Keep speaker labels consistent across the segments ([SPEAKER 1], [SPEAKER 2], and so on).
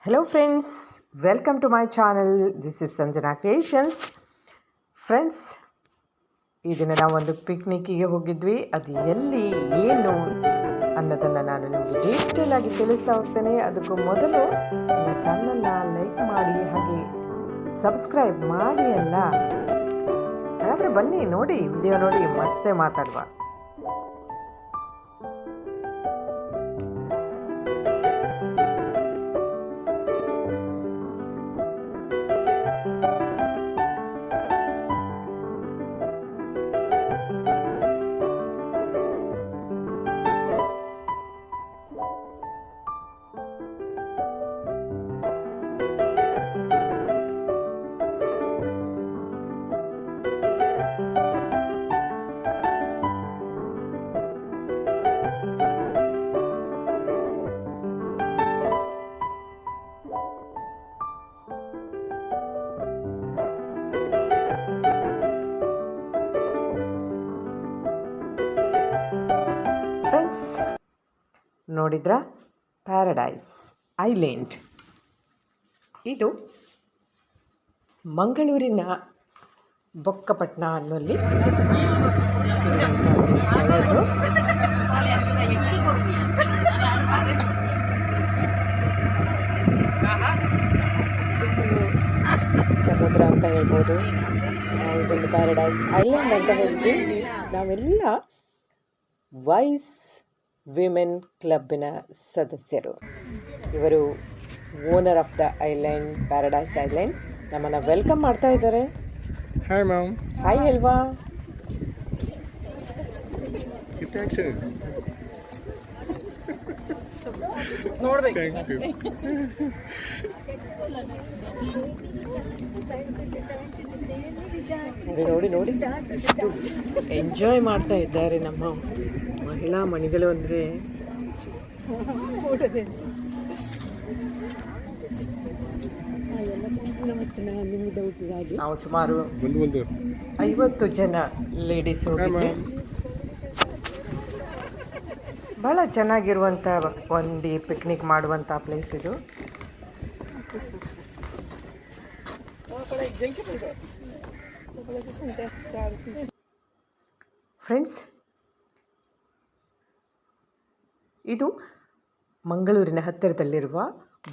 [SPEAKER 1] Hello friends, welcome to my channel. This is Sanjana Creations. Friends, ಈ ದಿನ ನಾವೊಂದು ಪಿಕ್ನಿಕ್ಕಿಗೆ ಹೋಗಿದ್ವಿ. ಅದು ಎಲ್ಲಿ ಏನು ಅನ್ನೋದನ್ನು ನಾನು ನಿಮಗೆ ಡೀಟೇಲ್ ಆಗಿ ತಿಳಿಸ್ತಾ ಹೋಗ್ತೇನೆ. ಅದಕ್ಕೂ ಮೊದಲು ನನ್ನ ಚಾನಲ್ನ ಲೈಕ್ ಮಾಡಿ ಹಾಗೆ ಸಬ್ಸ್ಕ್ರೈಬ್ ಮಾಡಿ ಅಲ್ಲ. ಹಾಗಾದರೆ ಬನ್ನಿ ನೋಡಿ, ವಿಡಿಯೋ ನೋಡಿ ಮತ್ತೆ ಮಾತಾಡುವ. ಫ್ರೆಂಡ್ಸ್, ನೋಡಿದ್ರ ಪ್ಯಾರಡೈಸ್ ಐಲ್ಯಾಂಡ್. ಇದು ಮಂಗಳೂರಿನ ಬೊಕ್ಕಪಟ್ಟಣ ಅನ್ನೋಲ್ಲಿ ಸ್ಥಳ. ಇದು ಸಮುದ್ರ ಅಂತ ಹೇಳ್ಬೋದು. ಇದೊಂದು ಪ್ಯಾರಡೈಸ್ ಐಲ್ಯಾಂಡ್ ಅಂತ ಹೇಳಿದ್ವಿ. ನಾವೆಲ್ಲ ವೈಸ್ ವಿಮೆನ್ ಕ್ಲಬ್ಬಿನ ಸದಸ್ಯರು. ಇವರು owner of the island, paradise island. ನಮ್ಮನ್ನು ವೆಲ್ಕಮ್ ಮಾಡ್ತಾ ಇದ್ದಾರೆ.
[SPEAKER 2] Hi ma'am.
[SPEAKER 1] ಹಾಯ್ ಅಲ್ವಾ. ನೋಡಿ ನೋಡಿ ಎಂಜಾಯ್ ಮಾಡ್ತಾ ಇದ್ದಾರೆ ನಮ್ಮ ಮಹಿಳಾ ಮಣಿಗಳು. ಅಂದರೆ ನಾವು ಸುಮಾರು 50 ಜನ ಲೇಡೀಸ್ ಹೋಗಿದ್ವಿ. ಭಾಳ ಚೆನ್ನಾಗಿರುವಂಥ ಒಂದು ಪಿಕ್ನಿಕ್ ಮಾಡುವಂಥ ಪ್ಲೇಸ್ ಇದು. ಫ್ರೆಂಡ್ಸ್, ಇದು ಮಂಗಳೂರಿನ ಹತ್ತಿರದಲ್ಲಿರುವ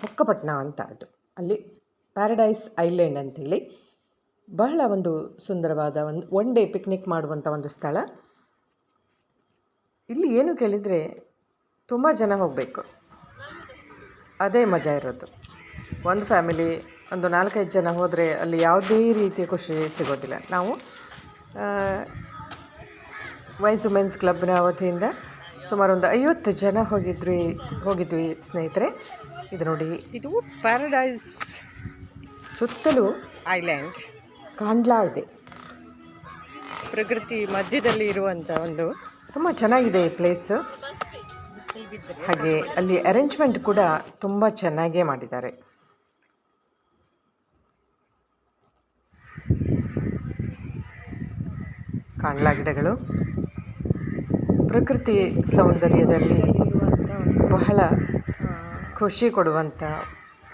[SPEAKER 1] ಬೊಕ್ಕಪಟ್ಟಣ ಅಂತ. ಅದು ಅಲ್ಲಿ ಪ್ಯಾರಡೈಸ್ ಐಲ್ಯಾಂಡ್ ಅಂತೇಳಿ ಬಹಳ ಒಂದು ಸುಂದರವಾದ ಒನ್ ಡೇ ಪಿಕ್ನಿಕ್ ಮಾಡುವಂಥ ಒಂದು ಸ್ಥಳ. ಇಲ್ಲಿ ಏನು ಕೇಳಿದರೆ ತುಂಬ ಜನ ಹೋಗಬೇಕು, ಅದೇ ಮಜಾ ಇರೋದು. ಒಂದು ಫ್ಯಾಮಿಲಿ ಒಂದು 4-5 ಜನ ಹೋದರೆ ಅಲ್ಲಿ ಯಾವುದೇ ರೀತಿಯ ಖುಷಿ ಸಿಗೋದಿಲ್ಲ. ನಾವು ವೈಸ್ ವುಮೆನ್ಸ್ ಕ್ಲಬ್ನ ವತಿಯಿಂದ ಸುಮಾರು ಒಂದು 50 ಜನ ಹೋಗಿದ್ವಿ ಸ್ನೇಹಿತರೆ. ಇದು ನೋಡಿ, ಇದು ಪ್ಯಾರಡೈಸ್ ಸುತ್ತಲೂ ಐಲ್ಯಾಂಡ್ ಕಾಂಡ್ಲಾ ಇದೆ. ಪ್ರಕೃತಿ ಮಧ್ಯದಲ್ಲಿ ಇರುವಂಥ ಒಂದು ತುಂಬ ಚೆನ್ನಾಗಿದೆ ಈ ಪ್ಲೇಸು. ಹಾಗೆ ಅಲ್ಲಿ ಅರೇಂಜ್ಮೆಂಟ್ ಕೂಡ ತುಂಬ ಚೆನ್ನಾಗೇ ಮಾಡಿದ್ದಾರೆ. ಕಾಂಡ್ಲಾ ಗಿಡಗಳು ಪ್ರಕೃತಿ ಸೌಂದರ್ಯದಲ್ಲಿ ಬಹಳ ಖುಷಿ ಕೊಡುವಂಥ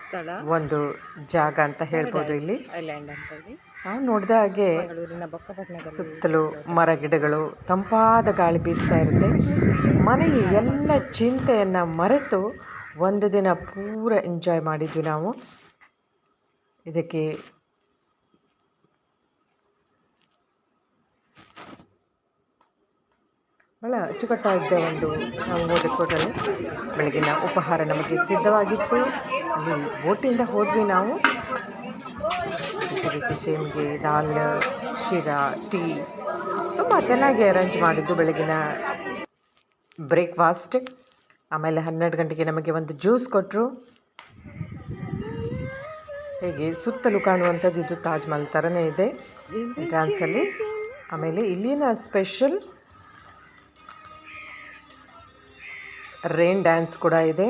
[SPEAKER 1] ಸ್ಥಳ, ಒಂದು ಜಾಗ ಅಂತ ಹೇಳ್ಬೋದು. ಇಲ್ಲಿ ಐಲ್ಯಾಂಡ್ ಅಂತ ಹೇಳಿ ನಾವು ನೋಡಿದ ಹಾಗೆ ಸುತ್ತಲೂ ಮರ ಗಿಡಗಳು, ತಂಪಾದ ಗಾಳಿ ಬೀಸ್ತಾ ಇರುತ್ತೆ. ಮನೆಯ ಎಲ್ಲ ಚಿಂತೆಯನ್ನು ಮರೆತು ಒಂದು ದಿನ ಪೂರ ಎಂಜಾಯ್ ಮಾಡಿದ್ವಿ ನಾವು. ಇದಕ್ಕೆ ಭಾಳ ಅಚ್ಚುಕಟ್ಟಾಗಿದ್ದ ಒಂದು ನಾವು ಹೋದಲ್ಲಿ ಬೆಳಗಿನ ಉಪಹಾರ ನಮಗೆ ಸಿದ್ಧವಾಗಿತ್ತು. ಅಲ್ಲಿ ಬೋಟಿಂದ ಹೋದ್ವಿ ನಾವು. ಶೇಮಿಗೆ, ದಾಲ್, ಶಿರಾ, ಟೀ ತುಂಬ ಚೆನ್ನಾಗಿ ಅರೇಂಜ್ ಮಾಡಿದ್ದು. ಬೆಳಗಿನ ಬ್ರೇಕ್ಫಾಸ್ಟ್. ಆಮೇಲೆ 12 ಗಂಟೆಗೆ ನಮಗೆ ಒಂದು ಜ್ಯೂಸ್ ಕೊಟ್ಟರು. ಹೇಗೆ ಸುತ್ತಲೂ ಕಾಣುವಂಥದ್ದು ಇದು ತಾಜ್ ಮಹಲ್ ಥರನೇ ಇದೆ ಡ್ಯಾನ್ಸಲ್ಲಿ. ಆಮೇಲೆ ಇಲ್ಲಿನ ಸ್ಪೆಷಲ್ ರೈನ್ ಡ್ಯಾನ್ಸ್ ಕೂಡ ಇದೆ.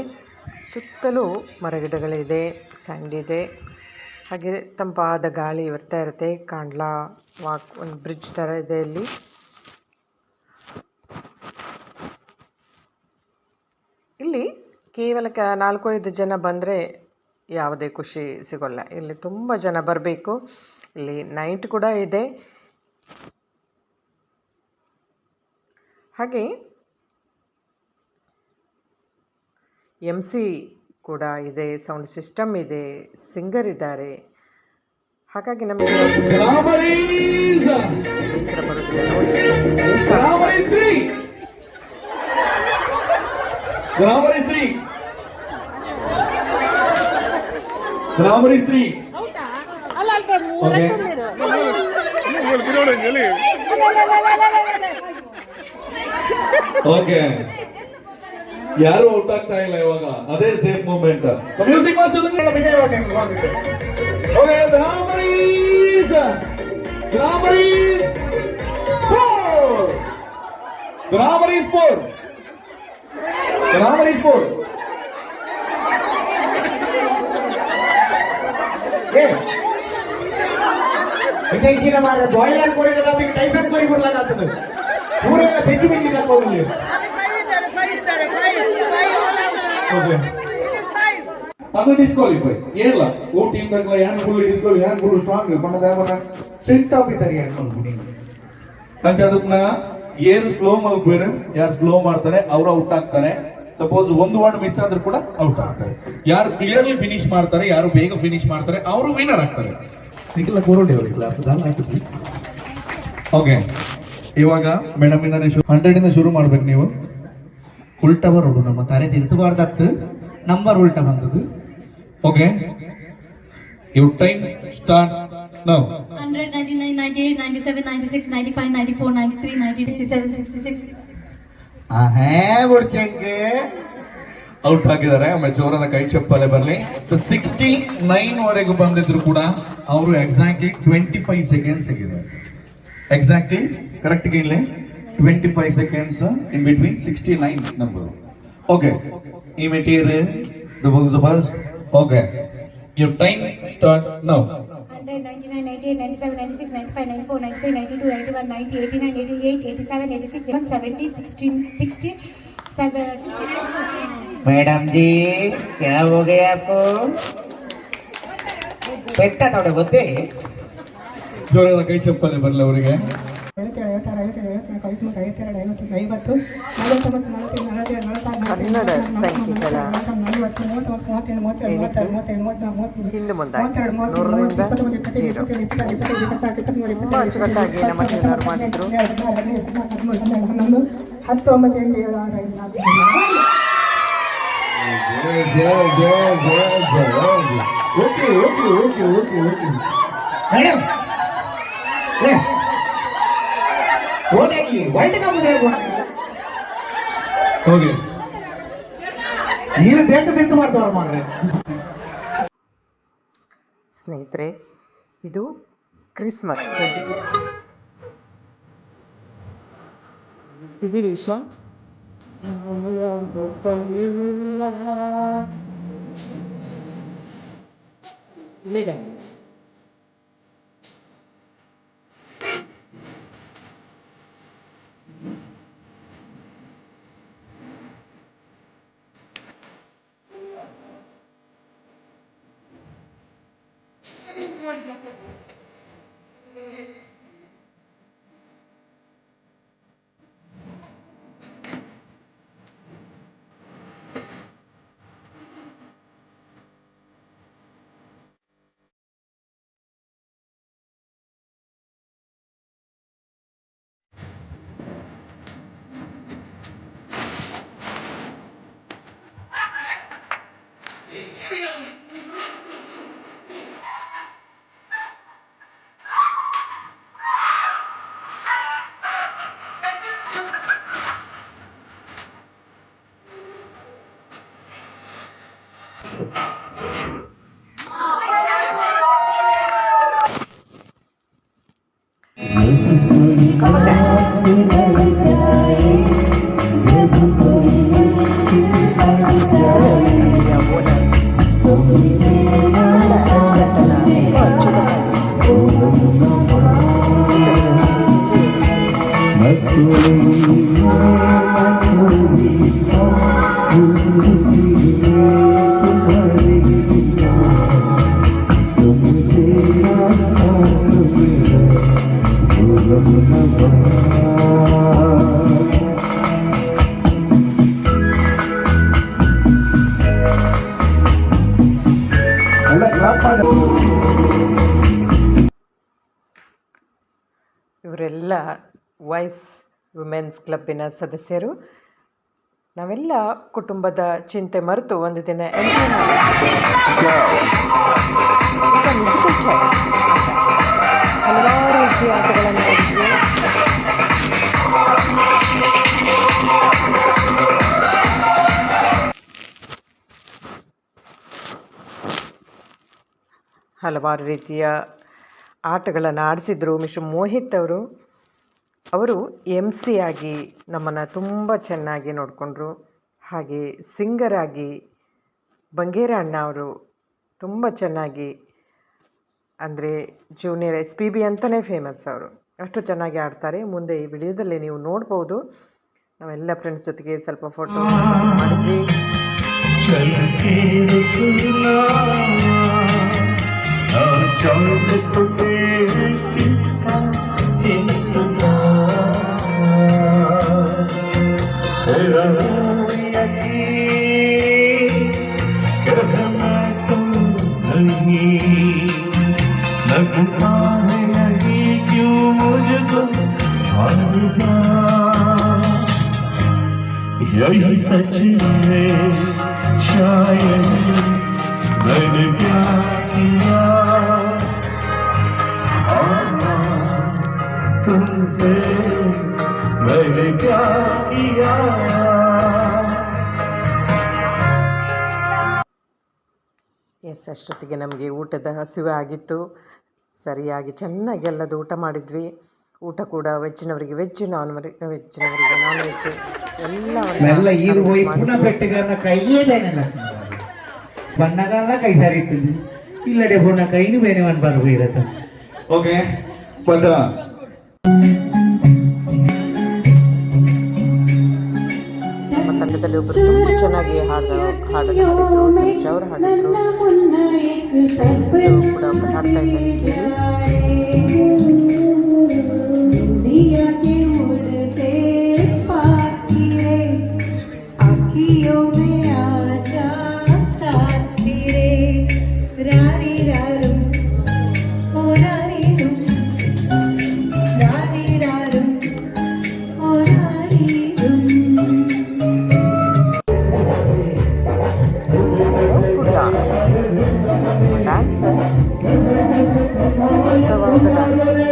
[SPEAKER 1] ಸುತ್ತಲೂ ಮರಗಿಡಗಳಿದೆ, ಸ್ಯಾಂಡ್ ಇದೆ, ಹಾಗೆ ತಂಪಾದ ಗಾಳಿ ಬರ್ತಾ ಇರುತ್ತೆ. ಕಾಂಡ್ಲಾ ವಾಕ್ ಒಂದು ಬ್ರಿಡ್ಜ್ ಥರ ಇದೆ ಇಲ್ಲಿ. ಇಲ್ಲಿ ಕೇವಲ 4-5 ಜನ ಬಂದರೆ ಯಾವುದೇ ಖುಷಿ ಸಿಗೋಲ್ಲ. ಇಲ್ಲಿ ತುಂಬ ಜನ ಬರಬೇಕು. ಇಲ್ಲಿ ನೈಟ್ ಕೂಡ ಇದೆ. ಹಾಗೆ MC ಕೂಡ ಇದೆ, ಸೌಂಡ್ ಸಿಸ್ಟಮ್ ಇದೆ, ಸಿಂಗರ್ ಇದ್ದಾರೆ. ಹಾಗಾಗಿ ನಮಗೆ ಬೇಸರ ಬರೋದಿಲ್ಲ.
[SPEAKER 2] ಓಕೆ, ಯಾರು ಔಟ್ ಆಗ್ತಾ ಇಲ್ಲ ಇವಾಗ, ಅದೇ ಸೇಫ್ ಮೂಮೆಂಟ್. ಮ್ಯೂಸಿಕ್
[SPEAKER 3] ಬಾಯ್ಲರ್ করে টাইসান করে বললা যাচ্ছে পুরো বেঁচে বেঁচে যাবো বলে
[SPEAKER 2] ಅದು ಡಿಸ್ಕ್ವಾಲಿಫೈ ಏನಿಲ್ಲ. ಓ ಟೀಮ್ ದಾಗ ಯಾನ್ ಫುಲ್ ಡಿಸ್ಕ್ವಾಲಿ ಯಾನ್ ಫುಲ್ ಸ್ಟ್ರಾಂಗ್ ಪಣ್ಣದಾವನ ಸ್ಟ್ರಿಕ್ಟ್ ಆಫೀಸರ್ ಯಾನ್ ಮಾಡ್ಬಿಡಿ ಅಂಚೆ ಅದನ್ನ ಏನು ಸ್ಲೋ ಮಾಡ್ಬೇಡ, ಯಾರು ಸ್ಲೋ ಮಾಡ್ತಾರೆ ಅವರು ಔಟ್ ಆಗ್ತಾರೆ. ಸಪೋಸ್ ಒಂದು ವರ್ಡ್ ಮಿಸ್ ಆದ್ರೂ ಕೂಡ ಔಟ್ ಆಗ್ತಾರೆ. ಯಾರು ಕ್ಲಿಯರ್ಲಿ ಫಿನಿಶ್ ಮಾಡ್ತಾರೆ, ಯಾರು ಬೇಗ ಫಿನಿಶ್ ಮಾಡ್ತಾರೆ ಅವರು ವಿನ್ನರ್ ಆಗ್ತಾರೆ. ನಿಖಿಲ ಕೋರೋಡಿ ಅವರಿಗೆ ಕ್ಲಾಸ್ ದಾನ ಆಯ್ತು. ಓಕೆ, ಇವಾಗ ಮೇಡಮ್ ಇಂದ 100 ಇಂದ ಶುರು ಮಾಡ್ಬೇಕು. ನೀವು ಉಲ್ಟಾ ಬರೋದು, ನಮ್ಮ ತಾರೆ ತಿರುಗಬಾರ್ದತ್ತು, ನಂಬರ್ ಉಲ್ಟಾ ಬಂದದ್ದು. Okay, your time start now.
[SPEAKER 4] 100, 99, 98, 97, 96, 95, 94, 93, 90, 67, 66.
[SPEAKER 2] Out ಆಗಿದ್ದಾರೆ. ಆಮೇಲೆ ಜೋರಾದ ಕೈ ಚಪ್ಪಾಳೆ ಬರಲಿ. 69 ವರೆಗೂ ಬಂದಿದ್ರು ಕೂಡ ಅವರು ಎಕ್ಸಾಕ್ಟ್ಲಿ 25 ಸೆಕೆಂಡ್ಸ್ ಆಗಿದ್ದಾರೆ. ಎಕ್ಸಾಕ್ಟ್ಲಿ ಕರೆಕ್ಟ್ ಇಲ್ಲಿ 25 seconds in between 69 number. Okay, ಈ material the bus. Okay, your time start now.
[SPEAKER 4] 100, 99, 98, 97, 96, 95, 94, 93, 92, 91, 90, 89, 88, 87, 86, 70, 16, 16, 16.
[SPEAKER 3] Madam जी क्या हो गया आपको? ಬೆಟ್ಟ ನೋಡಿ ಗೊತ್ತೇ.
[SPEAKER 2] ಜೋರಾದ ಕೈ ಚಪ್ಪಾಳೆ ಬರಲಿ ಅವರಿಗೆ.
[SPEAKER 1] 50 ಕನ್ನಡ ಸಂಖ್ಯೆಗಳ ಹಿಂದೆ ಮುಂದಾಗಿ 100ರಿಂದ 0 ತುಂಬ ಅಚ್ಚುಕಟ್ಟಾಗಿ ನಮ್ಮ ಜನರು ಮಾಡಿದ್ರು.
[SPEAKER 2] 19
[SPEAKER 1] ಸ್ನೇಹಿತರೆ, ಇದು ಕ್ರಿಸ್ಮಸ್ ನಾವೆಲ್ಲ ವಾಯ್ಸ್ ವುಮೆನ್ಸ್ ಕ್ಲಬ್ಬಿನ ಸದಸ್ಯರು. ನಾವೆಲ್ಲ ಕುಟುಂಬದ ಚಿಂತೆ ಮರೆತು ಒಂದು ದಿನ ಎಂಜಾಯ್ ಮಾಡಿ ಮ್ಯೂಸಿಕಲ್ ಚೇರ್ ಹಲವಾರು ರೀತಿಯ ಆಟಗಳನ್ನು ಆಡಿದ್ವಿ. ಹಲವಾರು ರೀತಿಯ ಆಟಗಳನ್ನು ಆಡಿಸಿದ್ರು ಮಿಸ್ಟರ್ ಮೋಹಿತ್ ಅವರು MC ಆಗಿ ನಮ್ಮನ್ನು ತುಂಬ ಚೆನ್ನಾಗಿ ನೋಡಿಕೊಂಡ್ರು. ಹಾಗೆ ಸಿಂಗರ್ ಆಗಿ ಬಂಗೇರ ಅಣ್ಣ ಅವರು ತುಂಬ ಚೆನ್ನಾಗಿ, ಅಂದರೆ ಜೂನಿಯರ್ SPB ಅಂತಲೇ ಫೇಮಸ್ ಅವರು, ಅಷ್ಟು ಚೆನ್ನಾಗಿ ಆಡ್ತಾರೆ. ಮುಂದೆ ಈ ವಿಡಿಯೋದಲ್ಲಿ ನೀವು ನೋಡ್ಬೋದು. ನಾವೆಲ್ಲ ಫ್ರೆಂಡ್ಸ್ ಜೊತೆಗೆ ಸ್ವಲ್ಪ ಫೋಟೋ ಮಾಡಿದ್ವಿ.
[SPEAKER 5] यही सच है शायद मैंने क्या किया तुमसे मैंने क्या किया.
[SPEAKER 1] ಎಸ್, ಅಷ್ಟೊತ್ತಿಗೆ ನಮಗೆ ಊಟದ ಹಸಿವೆ ಆಗಿತ್ತು. ಸರಿಯಾಗಿ ಚೆನ್ನಾಗಿ ಎಲ್ಲದು ಊಟ ಮಾಡಿದ್ವಿ. ಊಟ ಕೂಡ ವೆಜ್ಜಿನವರಿಗೆ ವೆಜ್, ವೆಜ್ಜಿನವರಿಗೆ ನಾನ್ ವೆಜ್
[SPEAKER 3] ಎಲ್ಲ ಈಗ ಹೋಗಿ ಪುನಃ ಬೆಟ್ಟಗನ್ನ ಕೈಯೇ ಬೇನೆಲ್ಲ ಬಣ್ಣಗಲ್ಲ ಕೈ ಸರಿతుంది ಇಲ್ಲಡೆ ಪುನಃ ಕೈನು ಬೇನೆ ಅನ್ಬಾರ್ದು ಇರತ್ತ.
[SPEAKER 2] ಓಕೆ ಬಟ್
[SPEAKER 1] ನಮ್ಮ ತಂಡದಲ್ಲಿ ಒಬ್ಬರು ತುಂಬ ಚೆನ್ನಾಗಿ ಹಾಡನ್ನು ಹಾಡಿದ್ರು. ಸಂಜೆ ಅವರು ಹಾಡಿದ್ರು ಕೂಡ ಹಾಡ್ತಾ ಇದ್ದಾರೆ ಕೇಳಿ. ಡ್ಯಾನ್ಸ್ ಅದ್ಭುತವಾದ ಡ್ಯಾನ್ಸ್.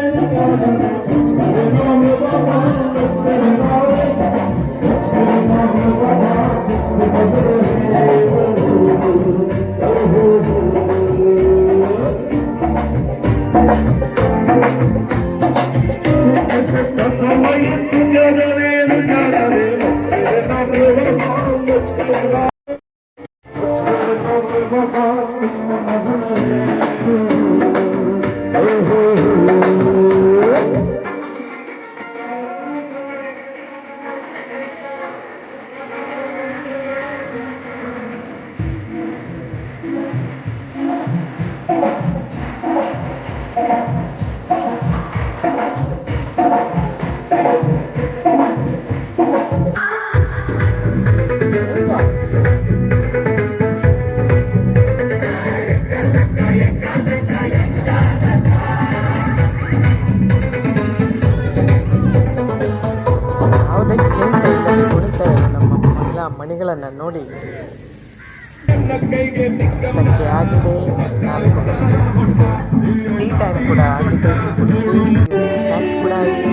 [SPEAKER 1] ಮಣಿಗಳನ್ನು ನೋಡಿ ಸಂಜೆ ಆಗಿದೆ, 4 ಗಂಟೆ ಟೀ ಟೈಮ್ ಕೂಡ ಆಗಿದೆ, ಸ್ನ್ಯಾಕ್ಸ್ ಕೂಡ ಆಯಿತು.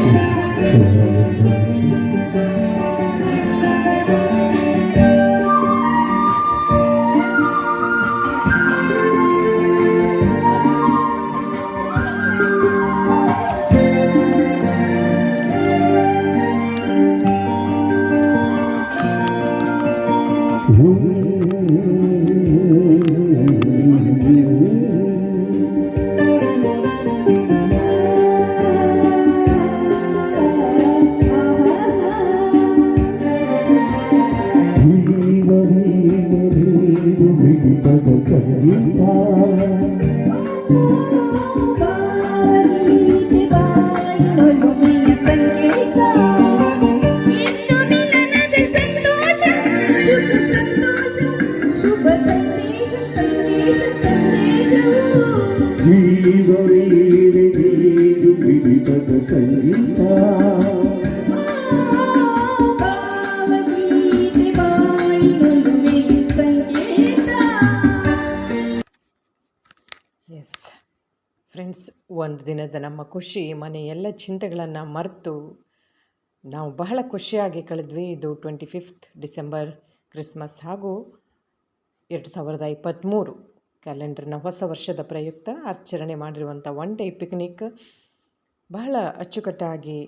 [SPEAKER 5] ಜೀವವೇ ಸಂಗೀತ
[SPEAKER 1] ಫ್ರೆಂಡ್ಸ್, ಒಂದು ದಿನದ ನಮ್ಮ ಖುಷಿ ಮನೆಯೆಲ್ಲ ಚಿಂತೆಗಳನ್ನು ಮರೆತು ನಾವು ಬಹಳ ಖುಷಿಯಾಗಿ ಕಳೆದ್ವಿ. ಇದು 25th ಡಿಸೆಂಬರ್, ಕ್ರಿಸ್ಮಸ್ ಹಾಗೂ 2023 ಕ್ಯಾಲೆಂಡರ್ನ ಹೊಸ ವರ್ಷದ ಪ್ರಯುಕ್ತ ಆಚರಣೆ ಮಾಡಿರುವಂಥ ಒನ್ ಡೇ ಪಿಕ್ನಿಕ್ ಬಹಳ ಅಚ್ಚುಕಟ್ಟಾಗಿ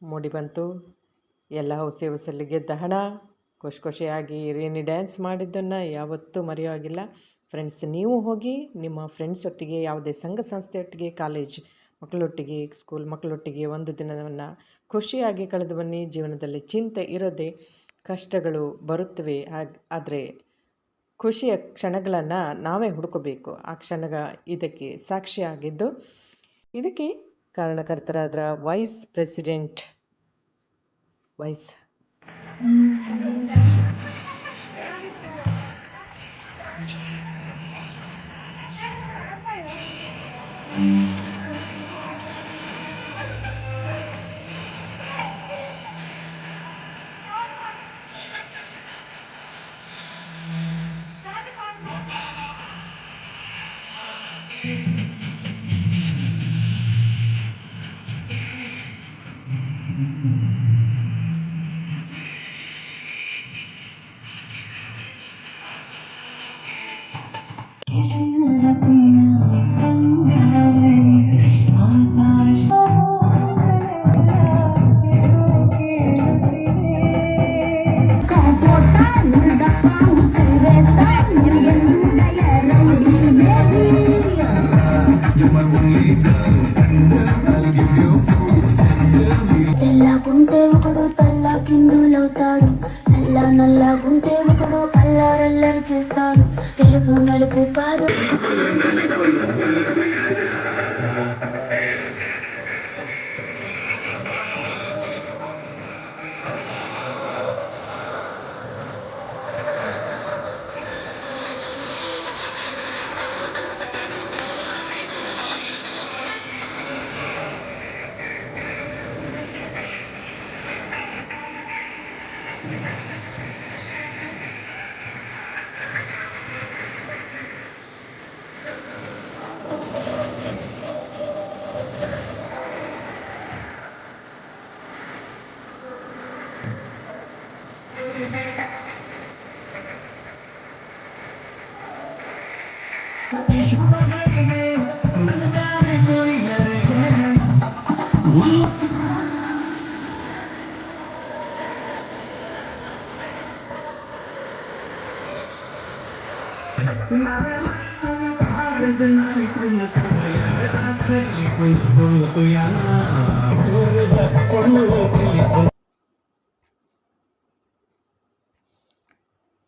[SPEAKER 1] ಮೂಡಿಬಂತು. ಎಲ್ಲ ಹೊಸಲ್ಲಿ ಗೆದ್ದ ಹಣ, ಖುಷಿಯಾಗಿ ರೇನಿ ಡ್ಯಾನ್ಸ್ ಮಾಡಿದ್ದನ್ನು ಯಾವತ್ತೂ ಮರೆಯೋಗಿಲ್ಲ. ಫ್ರೆಂಡ್ಸ್, ನೀವು ಹೋಗಿ ನಿಮ್ಮ ಫ್ರೆಂಡ್ಸ್ ಒಟ್ಟಿಗೆ, ಯಾವುದೇ ಸಂಘ ಸಂಸ್ಥೆಯೊಟ್ಟಿಗೆ, ಕಾಲೇಜ್ ಮಕ್ಕಳೊಟ್ಟಿಗೆ, ಸ್ಕೂಲ್ ಮಕ್ಕಳೊಟ್ಟಿಗೆ ಒಂದು ದಿನವನ್ನು ಖುಷಿಯಾಗಿ ಕಳೆದು ಬನ್ನಿ. ಜೀವನದಲ್ಲಿ ಚಿಂತೆ ಇರೋದೇ, ಕಷ್ಟಗಳು ಬರುತ್ತವೆ, ಆದರೆ ಖುಷಿಯ ಕ್ಷಣಗಳನ್ನು ನಾವೇ ಹುಡುಕಬೇಕು. ಆ ಇದಕ್ಕೆ ಸಾಕ್ಷಿಯಾಗಿದ್ದು, ಇದಕ್ಕೆ ಕಾರಣಕರ್ತರಾದ ವೈಸ್ ಪ್ರೆಸಿಡೆಂಟ್
[SPEAKER 6] తెల్లగుంటే ఒకడు తల్లకిందులవుతాడు, నల్లగుంటే ఒకడు అల్లరల్లరి చేస్తాడు. తెలుపు నలుపు కాదు.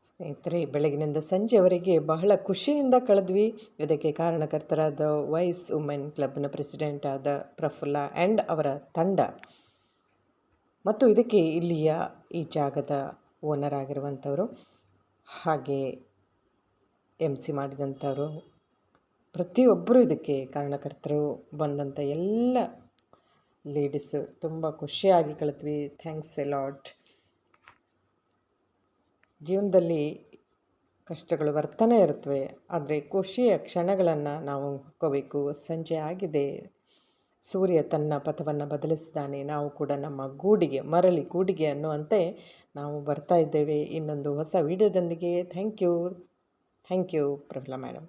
[SPEAKER 1] ಸ್ನೇಹಿತರೆ, ಬೆಳಗಿನಿಂದ ಸಂಜೆವರೆಗೆ ಬಹಳ ಖುಷಿಯಿಂದ ಕಳೆದ್ವಿ. ಇದಕ್ಕೆ ಕಾರಣಕರ್ತರಾದ ವೈಸ್ ವುಮೆನ್ ಕ್ಲಬ್ನ ಪ್ರೆಸಿಡೆಂಟ್ ಆದ ಪ್ರಫುಲ್ಲ ಆ್ಯಂಡ್ ಅವರ ತಂಡ, ಮತ್ತು ಇದಕ್ಕೆ ಇಲ್ಲಿಯ ಈ ಜಾಗದ ಓನರ್ ಆಗಿರುವಂಥವರು, ಹಾಗೆ MC ಮಾಡಿದಂಥವರು, ಪ್ರತಿಯೊಬ್ಬರು ಇದಕ್ಕೆ ಕಾರಣಕರ್ತರು, ಬಂದಂಥ ಎಲ್ಲ ಲೇಡೀಸು ತುಂಬ ಖುಷಿಯಾಗಿ ಕಳೆದ್ವಿ. Thanks A lot. ಜೀವನದಲ್ಲಿ ಕಷ್ಟಗಳು ಬರ್ತಾನೆ ಇರುತ್ತವೆ, ಆದರೆ ಖುಷಿಯ ಕ್ಷಣಗಳನ್ನು ನಾವು ಹುಡುಕೋಬೇಕು. ಸಂಜೆ ಆಗಿದೆ, ಸೂರ್ಯ ತನ್ನ ಪಥವನ್ನು ಬದಲಿಸಿದ್ದಾನೆ, ನಾವು ಕೂಡ ನಮ್ಮ ಮರಳಿ ಗೂಡಿಗೆ ಅನ್ನುವಂತೆ ನಾವು ಬರ್ತಾ ಇದ್ದೇವೆ ಇನ್ನೊಂದು ಹೊಸ ವಿಡಿಯೋದೊಂದಿಗೆ. Thank you Prafulla madam.